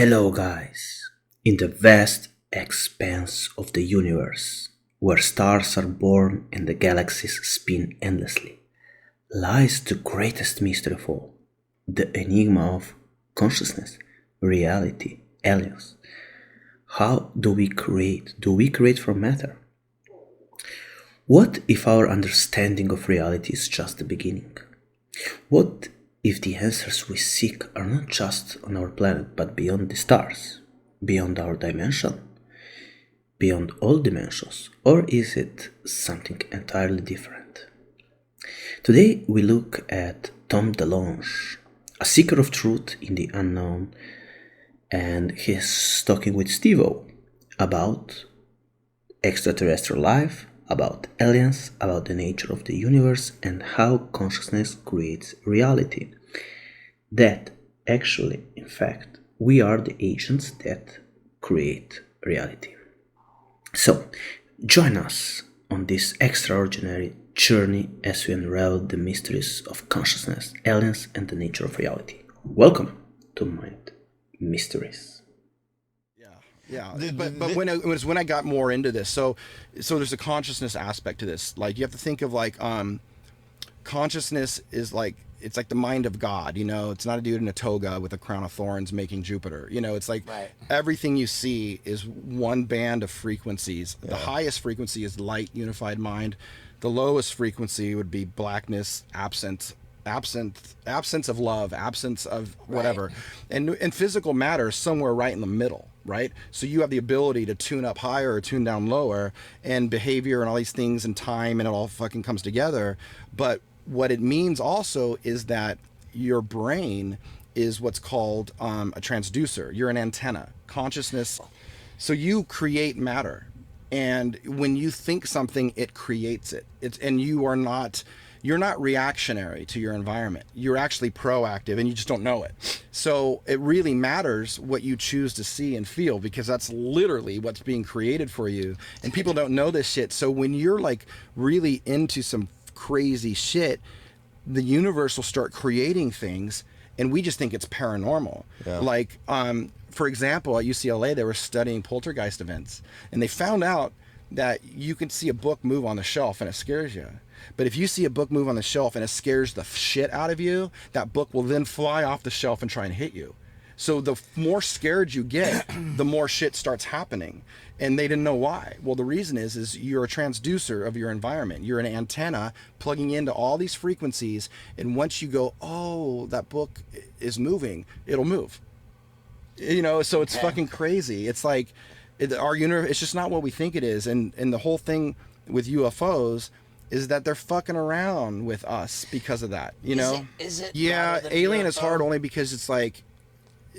Hello, guys. In the vast expanse of the universe, where stars are born and the galaxies spin endlessly, lies the greatest mystery of all, the enigma of consciousness, reality, aliens. How do we create? Do we create from matter? What if our understanding of reality is just the beginning? What if the answers we seek are not just on our planet but beyond the stars, beyond our dimension, beyond all dimensions, or is it something entirely different? Today we look at Tom DeLonge, a seeker of truth in the unknown, and he's talking with Steve-O about extraterrestrial life, about aliens, about the nature of the universe, and how consciousness creates reality. That actually, in fact, we are the agents that create reality. So, join us on this extraordinary journey as we unravel the mysteries of consciousness, aliens, and the nature of reality. Welcome to Mind Mysteries. Yeah, but when it was when I got more into this, so there's a consciousness aspect to this. Like you have to think of like consciousness is like it's like the mind of God. You know, it's not a dude in a toga with a crown of thorns making Jupiter. You know, it's like everything you see is one band of frequencies. Yeah. The highest frequency is light, unified mind. The lowest frequency would be blackness, absence of love, absence of whatever, and physical matter is somewhere right in the middle, right? So you have the ability to tune up higher or tune down lower, and behavior and all these things and time, and it all fucking comes together. But what it means also is that your brain is what's called a transducer. You're an antenna, consciousness. So you create matter, and when you think something, it creates it. And you're not reactionary to your environment. You're actually proactive, and you just don't know it. So it really matters what you choose to see and feel, because that's literally what's being created for you. And people don't know this shit. So when you're like really into some crazy shit, the universe will start creating things, and we just think it's paranormal. Yeah. Like, for example, at UCLA, they were studying poltergeist events, and they found out that you can see a book move on the shelf and it scares you. But if you see a book move on the shelf and it scares the shit out of you, that book will then fly off the shelf and try and hit you. So the more scared you get, the more shit starts happening. And they didn't know why. Well, the reason is you're a transducer of your environment. You're an antenna plugging into all these frequencies. And once you go, oh, that book is moving, it'll move. You know, so it's fucking crazy. It's like our universe, it's just not what we think it is. And the whole thing with UFOs is that they're fucking around with us because of that, you know? Is it yeah, alien UFO? Is hard only because it's like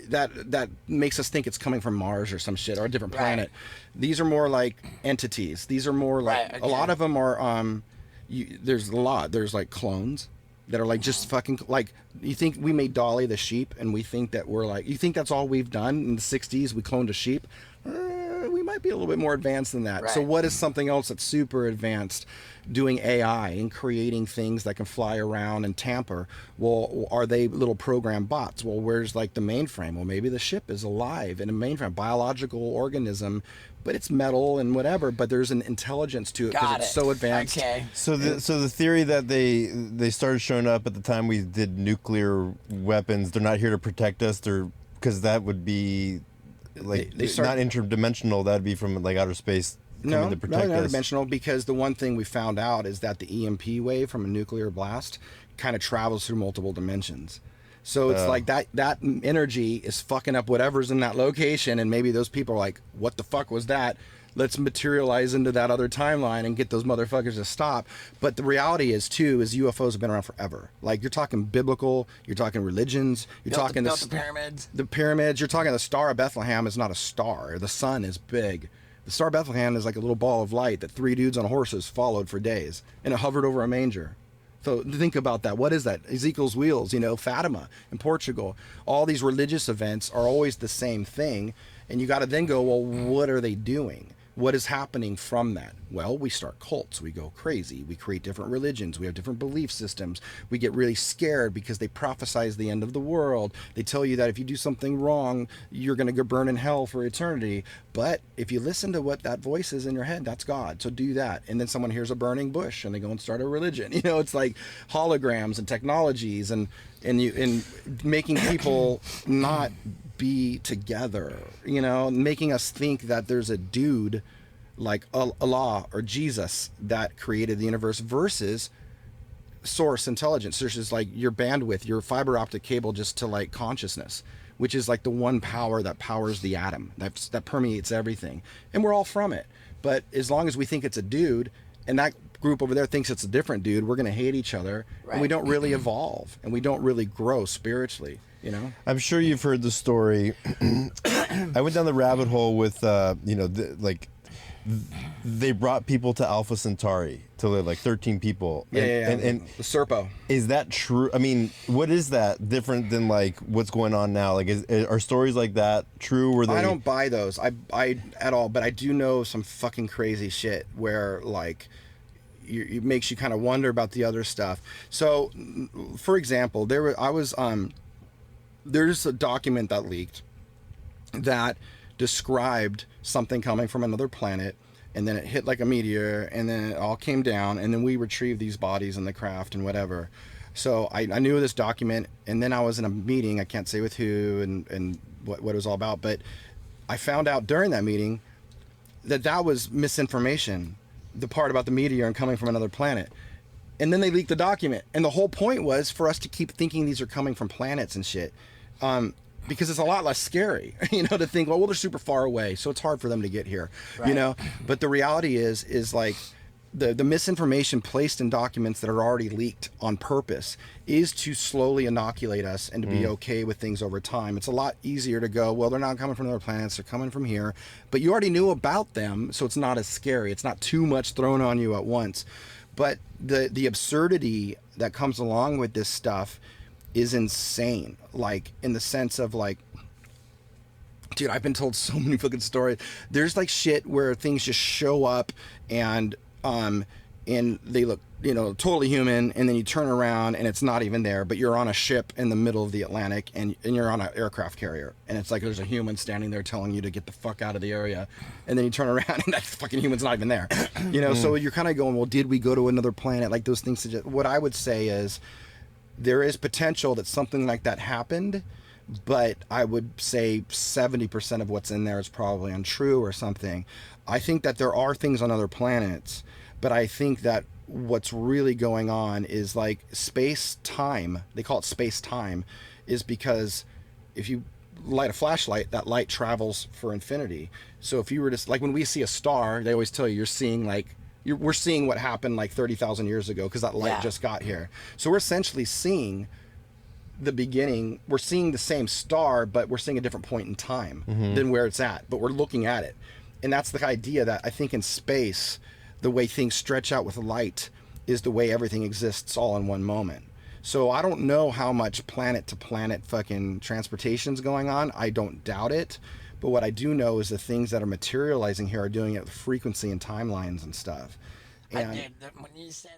that makes us think it's coming from Mars or some shit or a different planet. These are more like entities. These are more like a lot of them are there's like clones that are like just fucking like, you think we made Dolly the sheep and we think that we're like, you think that's all we've done in the 60s, we cloned a sheep? We might be a little bit more advanced than that. So what is something else that's super advanced doing AI and creating things that can fly around and tamper? Well, are they little program bots? Well, where's like the mainframe? Well, maybe the ship is alive in a mainframe, biological organism, but it's metal and whatever, but there's an intelligence to it because it's so advanced. Okay. So the theory that they started showing up at the time we did nuclear weapons, they're not here to protect us, they're because that would be like not interdimensional, that'd be from like outer space. No, not interdimensional, because the one thing we found out is that the EMP wave from a nuclear blast kind of travels through multiple dimensions. So it's like that energy is fucking up whatever's in that location, and maybe those people are like, what the fuck was that? Let's materialize into that other timeline and get those motherfuckers to stop. But the reality is UFOs have been around forever. Like, you're talking biblical, you're talking religions, you're talking the pyramids. The pyramids, you're talking the Star of Bethlehem is not a star. The sun is big. The Star of Bethlehem is like a little ball of light that 3 dudes on horses followed for days, and it hovered over a manger. So think about that. What is that? Ezekiel's wheels, you know, Fatima in Portugal. All these religious events are always the same thing. And you got to then go, well, what are they doing? What is happening from that? Well, we start cults. We go crazy. We create different religions. We have different belief systems. We get really scared because they prophesize the end of the world. They tell you that if you do something wrong, you're going to go burn in hell for eternity. But if you listen to what that voice is in your head, that's God. So do that. And then someone hears a burning bush and they go and start a religion. You know, it's like holograms and technologies and making people not be together, you know, making us think that there's a dude like Allah or Jesus that created the universe versus source intelligence. There's just like your bandwidth, your fiber optic cable just to like consciousness, which is like the one power that powers the atom, that permeates everything. And we're all from it. But as long as we think it's a dude and that group over there thinks it's a different dude, we're going to hate each other, right. And we don't really evolve and we don't really grow spiritually. You know, I'm sure you've heard the story. I went down the rabbit hole with, you know, they brought people to Alpha Centauri to live, like 13 people. And the Serpo. Is that true? I mean, what is that different than like what's going on now? Like, are stories like that true? Were they? I don't buy those. I at all, but I do know some fucking crazy shit where like. It makes you kind of wonder about the other stuff. So, for example, there's a document that leaked that described something coming from another planet, and then it hit like a meteor, and then it all came down, and then we retrieved these bodies in the craft and whatever. So I knew this document, and then I was in a meeting, I can't say with who and what it was all about, but I found out during that meeting that was misinformation, the part about the meteor and coming from another planet. And then they leaked the document. And the whole point was for us to keep thinking these are coming from planets and shit. Because it's a lot less scary, you know, to think, well, they're super far away, so it's hard for them to get here, right. You know? But the reality is like the misinformation placed in documents that are already leaked on purpose is to slowly inoculate us and to be okay with things over time. It's a lot easier to go, well, they're not coming from other planets, they're coming from here. But you already knew about them, so it's not as scary. It's not too much thrown on you at once. But the absurdity that comes along with this stuff is insane. Like, in the sense of like, dude, I've been told so many fucking stories. There's like shit where things just show up and they look, you know, totally human, and then you turn around and it's not even there, but you're on a ship in the middle of the Atlantic and you're on an aircraft carrier, and it's like there's a human standing there telling you to get the fuck out of the area, and then you turn around and that fucking human's not even there. You know, so you're kind of going, well, did we go to another planet? Like, those things suggest. What I would say is there is potential that something like that happened, but I would say 70% of what's in there is probably untrue or something. I think that there are things on other planets, but I think that what's really going on is like space-time, they call it space-time, is because if you light a flashlight, that light travels for infinity. So if you were to, like when we see a star, they always tell you you're seeing like, we're seeing what happened like 30,000 years ago because that light just got here. So we're essentially seeing the beginning. We're seeing the same star, but we're seeing a different point in time than where it's at, but we're looking at it. And that's the idea that I think in space, the way things stretch out with light is the way everything exists all in one moment. So I don't know how much planet to planet fucking transportation's going on. I don't doubt it. But what I do know is the things that are materializing here are doing it with frequency and timelines and stuff. And I did that when you said